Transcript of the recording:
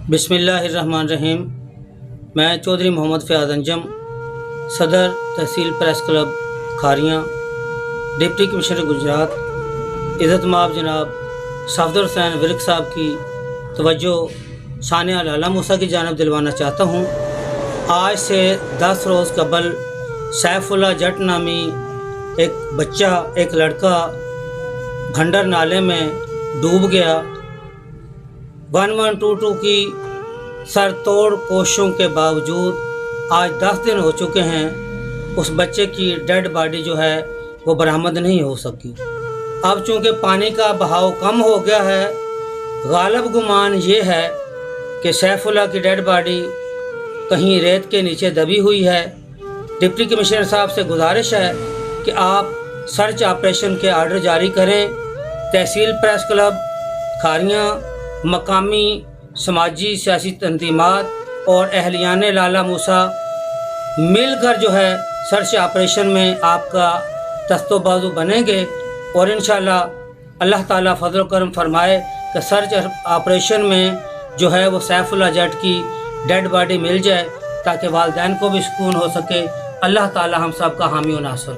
بسم اللہ الرحمن الرحیم۔ میں چودھری محمد فیاض انجم، صدر tehsil press club Kharian, deputy commissioner Gujrat, عزت مآب جناب صفدر حسین ورک صاحب کی توجہ ثانیہ لالہ موسیٰ کی جانب دلوانا چاہتا ہوں۔ آج سے 10 روز قبل سیف اللہ جٹ نامی ایک بچہ، ایک لڑکا بھنڈر نالے میں ڈوب گیا۔ 1122 کی سر توڑ کوششوں کے باوجود آج 10 دن ہو چکے ہیں، اس بچے کی ڈیڈ باڈی جو ہے وہ برآمد نہیں ہو سکی۔ اب چونکہ پانی کا بہاؤ کم ہو گیا ہے، غالب گمان یہ ہے کہ سیف اللہ کی ڈیڈ باڈی کہیں ریت کے نیچے دبی ہوئی ہے۔ ڈپٹی کمشنر صاحب سے گزارش ہے کہ آپ سرچ آپریشن کے آرڈر جاری کریں۔ تحصیل پریس کلب کھاریاں، مقامی سماجی سیاسی تنظیمات اور اہلیان لالہ موسیٰ مل کر جو ہے سرچ آپریشن میں آپ کا دست و بازو بنیں گے، اور انشاءاللہ اللہ تعالیٰ فضل و کرم فرمائے کہ سرچ آپریشن میں جو ہے وہ سیف اللہ جٹ کی ڈیڈ باڈی مل جائے، تاکہ والدین کو بھی سکون ہو سکے۔ اللہ تعالیٰ ہم سب کا حامی و ناصر۔